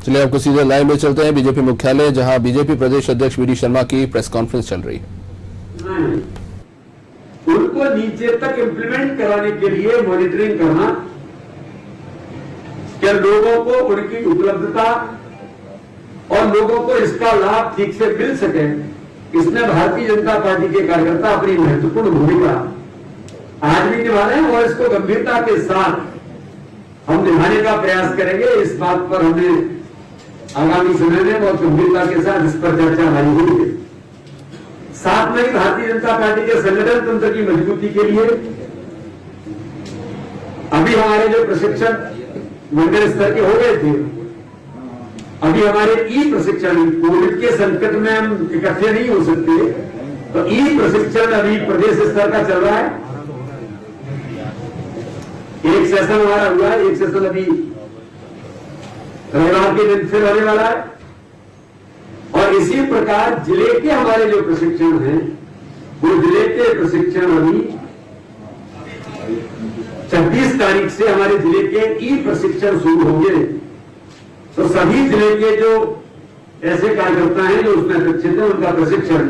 चलिए आपको सीधे लाइव में चलते हैं बीजेपी मुख्यालय, जहां बीजेपी प्रदेश अध्यक्ष वी.डी. शर्मा की प्रेस कॉन्फ्रेंस चल रही है। उनको नीचे तक इम्प्लीमेंट कराने के लिए मॉनिटरिंग करना, क्या लोगों को उनकी उपलब्धता और लोगों को इसका लाभ ठीक से मिल सके, इसमें भारतीय जनता पार्टी के कार्यकर्ता अपनी महत्वपूर्ण भूमिका आज भी निभा रहे हैं और इसको गंभीरता के साथ हम निभाने का प्रयास करेंगे। इस बात पर हमने आगामी समय में बहुत गंभीरता के साथ इस पर चर्चा हमारी हुई है। साथ में भारतीय जनता पार्टी के संगठन तंत्र की मजबूती के लिए अभी हमारे जो प्रशिक्षण मंडल स्तर के हो गए थे, अभी हमारे ई प्रशिक्षण, कोविड के संकट में हम इकट्ठे नहीं हो सकते, तो ई प्रशिक्षण अभी प्रदेश स्तर का चल रहा है। एक सेशन हमारा हुआ है, एक सेशन अभी रविवार के दिन फिर होने वाला है। और इसी प्रकार जिले के हमारे जो प्रशिक्षण हैं, वो जिले के प्रशिक्षण अभी 26 तारीख से हमारे जिले के ई प्रशिक्षण शुरू होंगे। तो सभी जिले के जो ऐसे कार्यकर्ता हैं जो उसमें अपेक्षित है, उनका प्रशिक्षण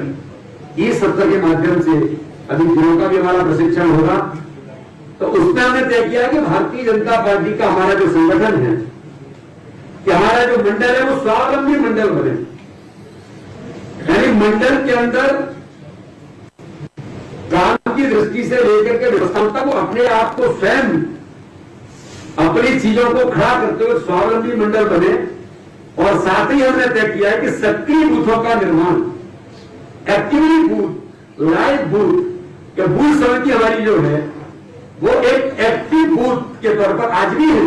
ई सत्र के माध्यम से अभी जिलों का भी हमारा प्रशिक्षण होगा। तो उसमें हमने तय किया कि भारतीय जनता पार्टी का हमारा जो संगठन है, कि हमारा जो मंडल है वो स्वावलंबी मंडल बने, यानी मंडल के अंदर काम की दृष्टि से लेकर के व्यवस्था तक वो अपने आप को स्वयं अपनी चीजों को खड़ा करते हुए स्वावलंबी मंडल बने। और साथ ही हमने तय किया है कि सक्रिय बूथों का निर्माण, एक्टिवली बूथ, लाइव बूथ, कि बूथ समिति हमारी जो है वो एक एक्टिव बूथ के तौर पर आज भी है,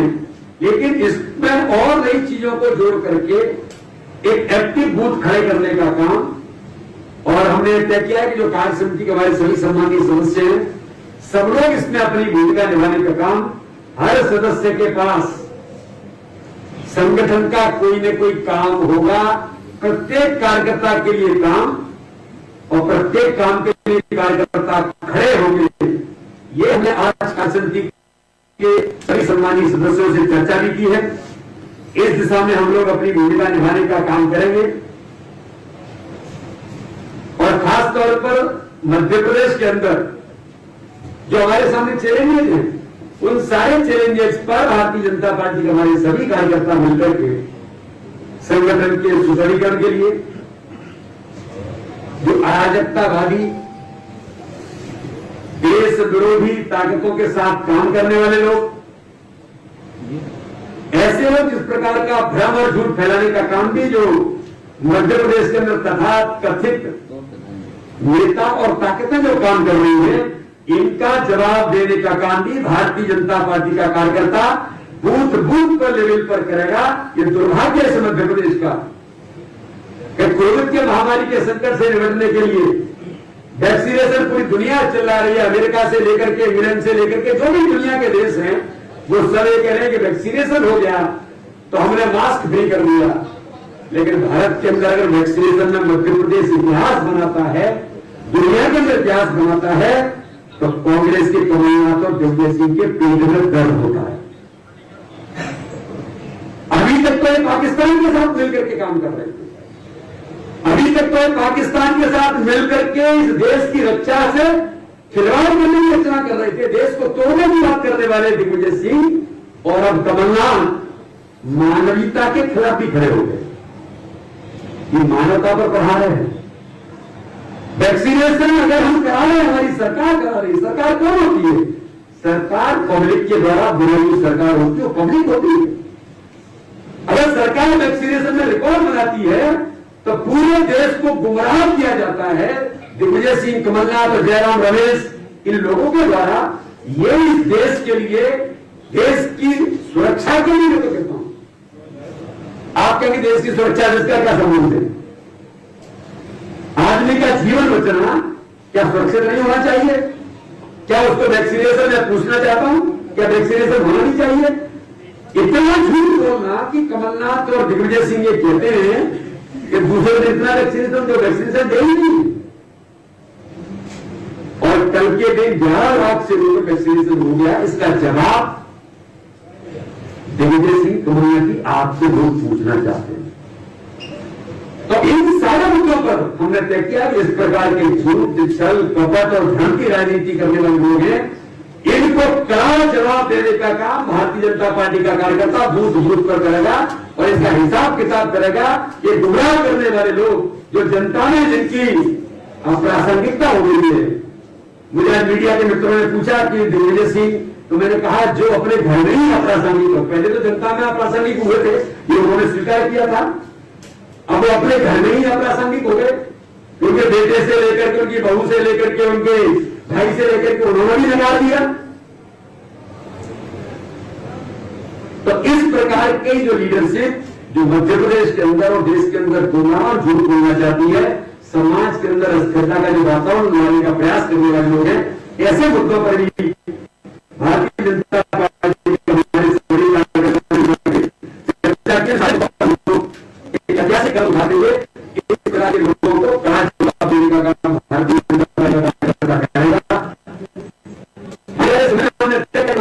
लेकिन इसमें और नई चीजों को जोड़ करके एक एक्टिव बूथ खड़े करने का काम। और हमने तय किया है कि जो कार्य समिति के हमारे सभी सम्मानीय सदस्य हैं, सब लोग इसमें अपनी भूमिका निभाने का काम, हर सदस्य के पास संगठन का कोई न कोई काम होगा, प्रत्येक कार्यकर्ता के लिए काम, और प्रत्येक काम के लिए कार्यकर्ता खड़े होंगे। ये हमने आज कार्य समिति के सभी सम्मानीय सदस्यों से चर्चा भी की है। इस दिशा में हम लोग अपनी भूमिका निभाने का काम करेंगे। और खास तौर पर मध्य प्रदेश के अंदर जो हमारे सामने चैलेंजेस हैं, उन सारे चैलेंजेस पर भारतीय जनता पार्टी के हमारे सभी कार्यकर्ता मिलकर के संगठन के सुदृढ़ीकरण के लिए, जो अराजकतावादी देश विरोधी ताकतों के साथ काम करने वाले लोग, ऐसे लोग जिस प्रकार का भ्रम और झूठ फैलाने का काम भी जो मध्य प्रदेश के अंदर तथा कथित नेता और ताकतें जो काम कर रही हैं, इनका जवाब देने का काम भी भारतीय जनता पार्टी का कार्यकर्ता बूथ बूथ पर लेवल पर करेगा। ये दुर्भाग्य है मध्य प्रदेश का कि कोविड के महामारी के संकट से निपटने के लिए वैक्सीनेशन पूरी दुनिया चला रही है, अमेरिका से लेकर के, इंग्लैंड से लेकर के, जो भी दुनिया के देश हैं, वो सब ये कह रहे हैं कि वैक्सीनेशन हो गया तो हमने मास्क फ्री कर दिया। लेकिन भारत के अंदर अगर वैक्सीनेशन में मध्य प्रदेश इतिहास बनाता है, दुनिया के अंदर इतिहास बनाता है, तो कांग्रेस के कमलनाथ और दिग्विजय सिंह के पेट में दर्द होता है। अभी तक तो पाकिस्तान के साथ मिलकर के काम कर रहे थे, अभी तक तो पाकिस्तान के साथ मिलकर के इस देश की रक्षा से खिलवाड़ करने की रचना कर रहे थे, देश को तोड़ने की बात करने वाले दिग्विजय सिंह और अब कमलनाथ मानवीयता के खिलाफ भी खड़े हो गए। ये मानवता पर प्रहार है। वैक्सीनेशन अगर हम करा रहे हैं, हमारी सरकार करा रही है, सरकार कौन होती है? सरकार पब्लिक के द्वारा बुलाई सरकार होती है, पब्लिक होती है। अगर सरकार वैक्सीनेशन में रिकॉर्ड बनाती है तो पूरे देश को गुमराह किया जाता है दिग्विजय सिंह, कमलनाथ और जयराम रमेश, इन लोगों के द्वारा। ये इस देश के लिए, देश की सुरक्षा के लिए मैं तो कहता हूं। आप कहेंगे देश की सुरक्षा जिसका क्या संबंध है? आदमी का जीवन बचाना क्या सुरक्षित नहीं होना चाहिए? क्या उसको वैक्सीनेशन, मैं पूछना चाहता हूं, क्या वैक्सीनेशन होना नहीं चाहिए? इतना झूठ बोलना कि कमलनाथ और दिग्विजय सिंह ये कहते हैं कि दूसरे ने इतना वैक्सीनेशन, जो वैक्सीनेशन दे ही नहीं। और कल के दिन 11 लाख से लोगों को वैक्सीनेशन हो गया। इसका जवाब दिग्विजय सिंह तोमर की आपसे लोग पूछना चाहते हैं। तो इन सारे मुद्दों पर हमने तय किया कि इस प्रकार के झूठ, छल, कपट और धन की राजनीति करने वाले लोग हैं, इनको कड़ा जवाब देने का काम भारतीय जनता पार्टी का कार्यकर्ता बूथ बूथ पर करेगा और इसका हिसाब किताब करेगा। ये गुमराह करने वाले लोग, जो जनता ने जिनकी अप्रासंगिकता हो गई है। मुझे आज मीडिया के मित्रों ने पूछा कि दिग्विजय सिंह, तो मैंने कहा जो अपने घर में ही अप्रासंगिक हो, पहले तो जनता में अप्रासंगिक हुए थे, ये उन्होंने स्वीकार किया था, अब वो अपने घर में ही अप्रासंगिक हो गए। उनके बेटे से लेकर के, उनकी बहू से लेकर के, उनके भाई से लेकर के उन्होंने भी लगा दिया। तो इस प्रकार की जो लीडरशिप जो मध्य प्रदेश के अंदर और देश के अंदर गुमराह और झूठ बोलना चाहती है, समाज के अंदर अस्थिरता का जो वातावरण लाने का प्रयास करने वाले लोग हैं, ऐसे मुद्दों पर भी भारतीय जनता पार्टी ऐतिहासिक कदम उठाते हुए इस प्रकार के लोगों को कड़ा जवाब देने का काम भारतीय जनता पार्टी करेगा।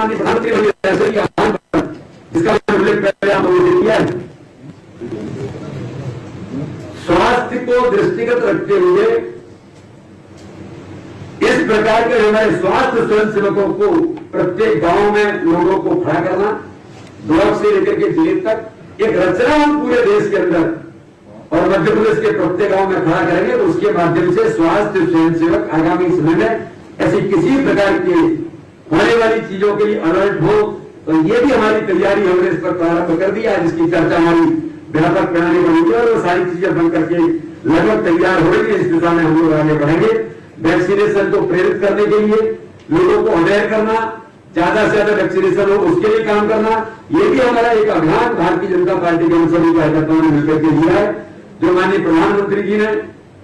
प्रधानमंत्री जिसका उल्लेख पहले आप लोगों ने किया है, स्वास्थ्य को दृष्टिगत रखते हुए इस प्रकार के हमारे स्वास्थ्य स्वयंसेवकों को प्रत्येक गांव में लोगों को खड़ा करना, ब्लॉक से लेकर के जिले तक एक रचना हम पूरे देश के अंदर और मध्य प्रदेश के प्रत्येक गांव में खड़ा करेंगे। तो उसके माध्यम से स्वास्थ्य स्वयंसेवक आगामी समय में ऐसी किसी प्रकार की होने वाली चीजों के लिए अलर्ट हो। तो ये भी हमारी तैयारी हमने इस पर प्रारंभ कर दिया, जिसकी चर्चा हमारी व्यापक प्रणाली बनेगी और वो सारी चीजें बन करके लगभग तैयार हो रही है। इस दिशा में हम लोग आगे बढ़ेंगे। वैक्सीनेशन को प्रेरित करने के लिए, लोगों को अवेयर करना, ज्यादा से ज्यादा वैक्सीनेशन हो उसके लिए काम करना, ये भी हमारा एक अभियान भारतीय जनता पार्टी के सभी कार्यकर्ताओं ने मिलकर के लिया है। जो माननीय प्रधानमंत्री जी ने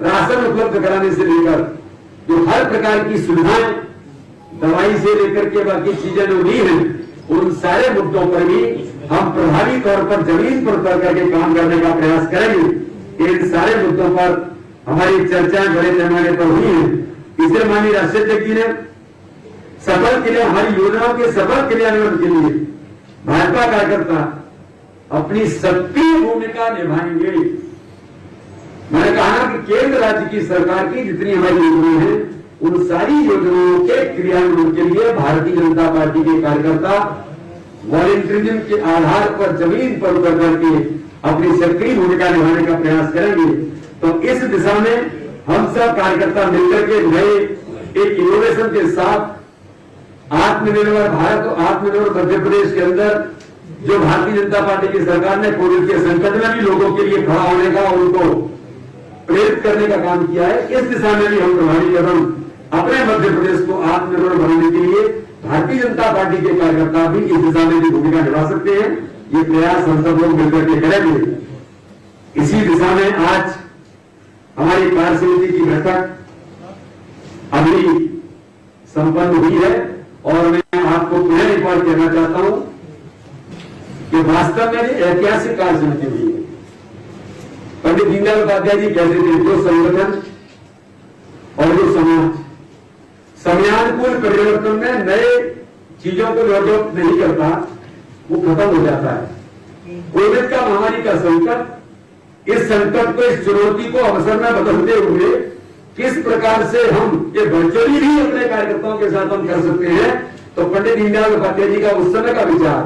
राशन उपलब्ध कराने से लेकर जो हर प्रकार की सुविधाएं, दवाई से लेकर के बाकी चीजें जो दी हैं, उन सारे मुद्दों पर भी हम प्रभावी तौर पर जमीन पर उतर करके काम करने का प्रयास करेंगे। इन सारे मुद्दों पर हमारी चर्चाएं बड़े पैमाने पर हुई है। इसे माननीय राष्ट्रीय अध्यक्ष जी ने सफल के लिए, हमारी योजनाओं के सफल क्रियान्वयन के लिए भाजपा कार्यकर्ता अपनी सक्रिय भूमिका निभाएंगे। मैंने कहा कि केंद्र राज्य की सरकार की जितनी हमारी योजनाएं हैं, उन सारी योजनाओं के क्रियान्वयन के लिए भारतीय जनता पार्टी के कार्यकर्ता वॉलंटियरिज्म के आधार पर जमीन पर उतर करके अपनी सक्रिय भूमिका निभाने का प्रयास करेंगे। तो इस दिशा में हम सब कार्यकर्ता मिलकर के नए एक इनोवेशन के साथ आत्मनिर्भर भारत और आत्मनिर्भर मध्य प्रदेश के अंदर जो भारतीय जनता पार्टी की सरकार ने कोविड के संकट में भी लोगों के लिए खड़ा होने का, उनको प्रेरित करने का काम किया है, इस दिशा में भी हम प्रभावी कदम अपने मध्य प्रदेश को आत्मनिर्भर बनाने के लिए भारतीय जनता पार्टी के कार्यकर्ता भी इस दिशा में भी भूमिका निभा सकते हैं। ये प्रयास हम सब लोग मिलकर के करेंगे। इसी दिशा में आज हमारी कार्य समिति की बैठक अभी संपन्न हुई है और मैं आपको पुनः एक बार कहना चाहता हूं कि वास्तव में ऐतिहासिक कार्य समिति हुई है। पंडित दीनदयाल उपाध्याय जी कहते थे, जो संगठन और जो समाज समयानुकूल परिवर्तन में नए चीजों को डेवलप नहीं करता, वो खत्म हो जाता है। कोविड का महामारी का संकट, इस संकट को, इस चुनौती को अवसर में बदलते हुए किस प्रकार से हम ये वर्चुअली भी अपने कार्यकर्ताओं के साथ हम कर सकते हैं। तो पंडित दीनदयाल उपाध्याय जी का उस समय का विचार,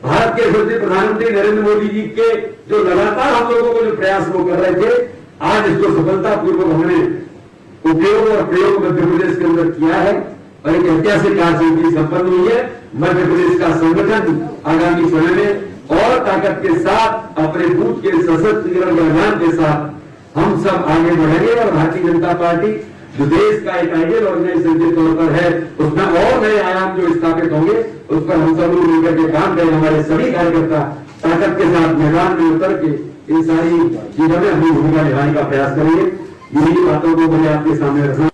भारत के यशस्वी प्रधानमंत्री नरेंद्र मोदी जी के जो लगातार हम लोगों को जो प्रयास वो कर रहे थे, आज इसको सफलतापूर्वक हमने उपयोग और प्रयोग मध्य प्रदेश के अंदर किया है और एक ऐतिहासिक कार्य समिति संपन्न हुई है। मध्य प्रदेश का संगठन आगामी समय में और ताकत के साथ अपने बूथ के सशक्तिकरण अभियान के साथ हम सब आगे बढ़ेंगे और भारतीय जनता पार्टी जो देश का एक आइडियल ऑर्गेनाइजेशन के तौर पर है, उसमें और नए आयाम जो स्थापित होंगे उस पर हम सब लोग मिलकर के काम करें। हमारे सभी कार्यकर्ता ताकत के साथ मैदान में उतर के इन सारी चीजों में अपनी भूमिका निभाने का प्रयास करेंगे। यही बातों को मैंने आपके सामने रखना